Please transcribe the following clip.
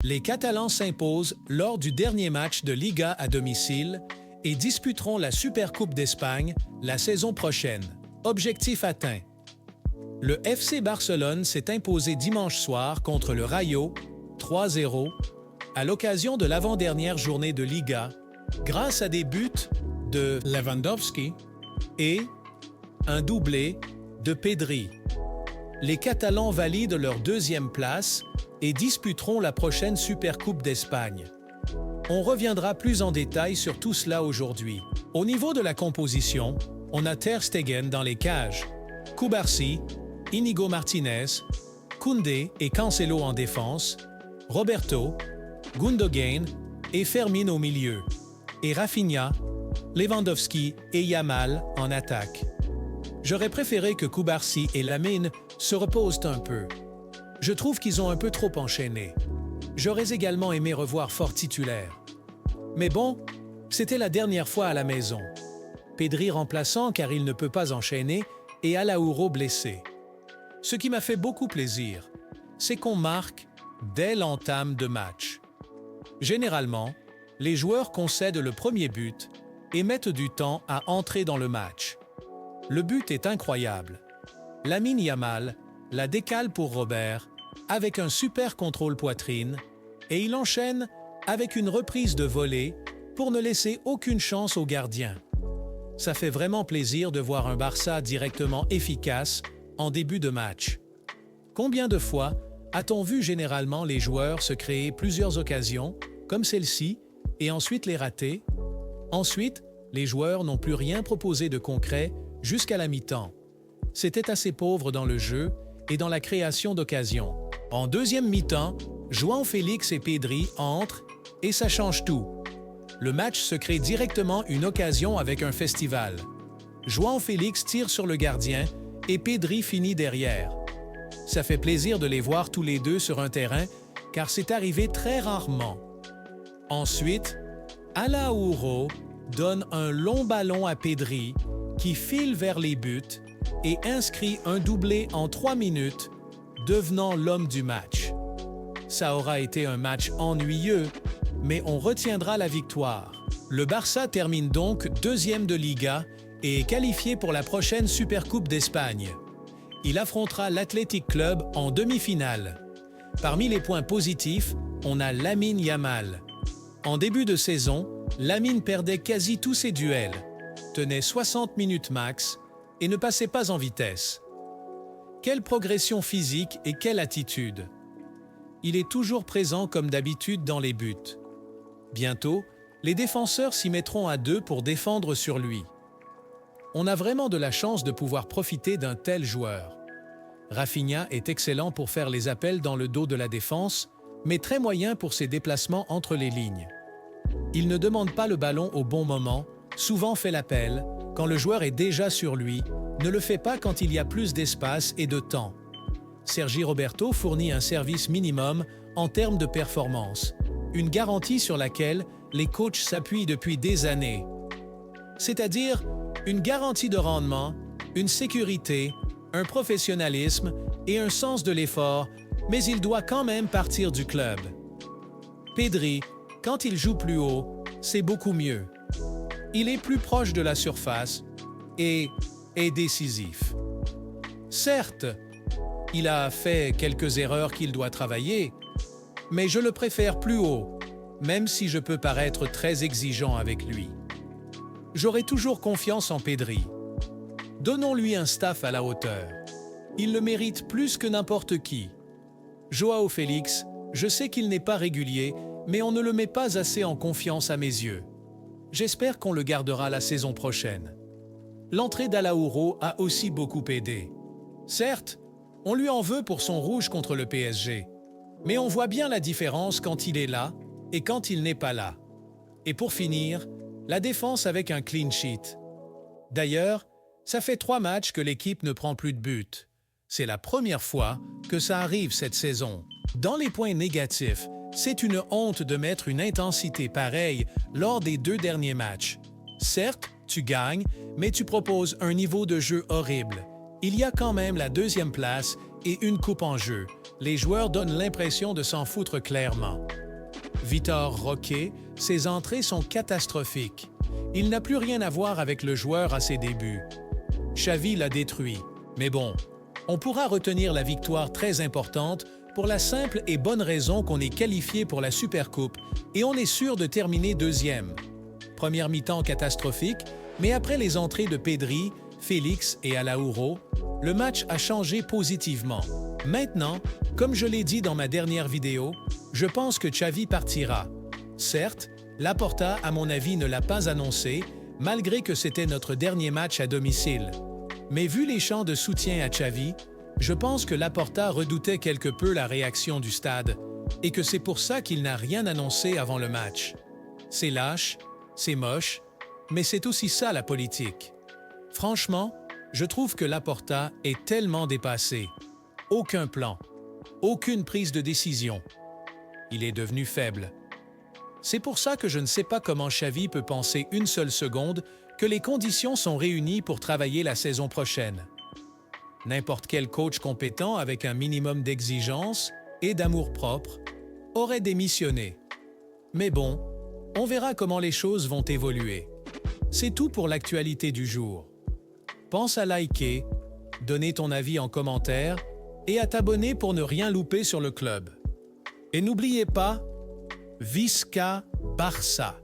Les Catalans s'imposent lors du dernier match de Liga à domicile et disputeront la Supercoupe d'Espagne la saison prochaine. Objectif atteint. Le FC Barcelone s'est imposé dimanche soir contre le Rayo 3-0 à l'occasion de l'avant-dernière journée de Liga grâce à des buts de Lewandowski et un doublé de Pedri. Les Catalans valident leur deuxième place et disputeront la prochaine Supercoupe d'Espagne. On reviendra plus en détail sur tout cela aujourd'hui. Au niveau de la composition, on a Ter Stegen dans les cages, Cubarsí, Inigo Martinez, Koundé et Cancelo en défense, Roberto, Gundogan et Fermin au milieu, et Rafinha, Lewandowski et Yamal en attaque. J'aurais préféré que Cubarsí et Lamine se reposent un peu. Je trouve qu'ils ont un peu trop enchaîné. J'aurais également aimé revoir Fort titulaire. Mais bon, c'était la dernière fois à la maison. Pedri remplaçant car il ne peut pas enchaîner et Alaouro blessé. Ce qui m'a fait beaucoup plaisir, c'est qu'on marque dès l'entame de match. Généralement, les joueurs concèdent le premier but et mettent du temps à entrer dans le match. Le but est incroyable. Lamine Yamal la décale pour Robert avec un super contrôle poitrine et il enchaîne avec une reprise de volée pour ne laisser aucune chance au gardien. Ça fait vraiment plaisir de voir un Barça directement efficace en début de match. Combien de fois a-t-on vu généralement les joueurs se créer plusieurs occasions, comme celle-ci, et ensuite les rater? Ensuite, les joueurs n'ont plus rien proposé de concret jusqu'à la mi-temps. C'était assez pauvre dans le jeu et dans la création d'occasions. En deuxième mi-temps, João Félix et Pedri entrent et ça change tout. Le match se crée directement une occasion avec un festival. João Félix tire sur le gardien et Pedri finit derrière. Ça fait plaisir de les voir tous les deux sur un terrain car c'est arrivé très rarement. Ensuite, Alaouro donne un long ballon à Pedri qui file vers les buts et inscrit un doublé en 3 minutes, devenant l'homme du match. Ça aura été un match ennuyeux, mais on retiendra la victoire. Le Barça termine donc deuxième de Liga et est qualifié pour la prochaine Supercoupe d'Espagne. Il affrontera l'Athletic Club en demi-finale. Parmi les points positifs, on a Lamine Yamal. En début de saison, Lamine perdait quasi tous ses duels, tenait 60 minutes max et ne passait pas en vitesse. Quelle progression physique et quelle attitude! Il est toujours présent comme d'habitude dans les buts. Bientôt, les défenseurs s'y mettront à deux pour défendre sur lui. On a vraiment de la chance de pouvoir profiter d'un tel joueur. Rafinha est excellent pour faire les appels dans le dos de la défense, mais très moyen pour ses déplacements entre les lignes. Il ne demande pas le ballon au bon moment, souvent fait l'appel, quand le joueur est déjà sur lui, ne le fait pas quand il y a plus d'espace et de temps. Sergi Roberto fournit un service minimum en termes de performance, une garantie sur laquelle les coachs s'appuient depuis des années. C'est-à-dire une garantie de rendement, une sécurité, un professionnalisme et un sens de l'effort, mais il doit quand même partir du club. Pedri, quand il joue plus haut, c'est beaucoup mieux. Il est plus proche de la surface et est décisif. Certes, il a fait quelques erreurs qu'il doit travailler, mais je le préfère plus haut, même si je peux paraître très exigeant avec lui. J'aurai toujours confiance en Pedri. Donnons-lui un staff à la hauteur. Il le mérite plus que n'importe qui. João Félix, je sais qu'il n'est pas régulier, mais on ne le met pas assez en confiance à mes yeux. J'espère qu'on le gardera la saison prochaine. L'entrée d'Alaouro a aussi beaucoup aidé. Certes, on lui en veut pour son rouge contre le PSG, mais on voit bien la différence quand il est là et quand il n'est pas là. Et pour finir, la défense avec un clean sheet. D'ailleurs, ça fait 3 matchs que l'équipe ne prend plus de but. C'est la première fois que ça arrive cette saison. Dans les points négatifs, c'est une honte de mettre une intensité pareille lors des 2 derniers matchs. Certes, tu gagnes, mais tu proposes un niveau de jeu horrible. Il y a quand même la 2e place et une coupe en jeu. Les joueurs donnent l'impression de s'en foutre clairement. Vitor Roque, ses entrées sont catastrophiques. Il n'a plus rien à voir avec le joueur à ses débuts. Xavi l'a détruit. Mais bon, on pourra retenir la victoire très importante pour la simple et bonne raison qu'on est qualifié pour la Supercoupe et on est sûr de terminer deuxième. Première mi-temps catastrophique, mais après les entrées de Pedri, Félix et Alaouro, le match a changé positivement. Maintenant, comme je l'ai dit dans ma dernière vidéo, je pense que Xavi partira. Certes, Laporta, à mon avis, ne l'a pas annoncé, malgré que c'était notre dernier match à domicile. Mais vu les chants de soutien à Xavi, je pense que Laporta redoutait quelque peu la réaction du stade et que c'est pour ça qu'il n'a rien annoncé avant le match. C'est lâche, c'est moche, mais c'est aussi ça la politique. Franchement, je trouve que Laporta est tellement dépassé. Aucun plan, aucune prise de décision. Il est devenu faible. C'est pour ça que je ne sais pas comment Xavi peut penser une seule seconde que les conditions sont réunies pour travailler la saison prochaine. N'importe quel coach compétent avec un minimum d'exigence et d'amour-propre aurait démissionné. Mais bon, on verra comment les choses vont évoluer. C'est tout pour l'actualité du jour. Pense à liker, donner ton avis en commentaire et à t'abonner pour ne rien louper sur le club. Et n'oubliez pas, Visca Barça!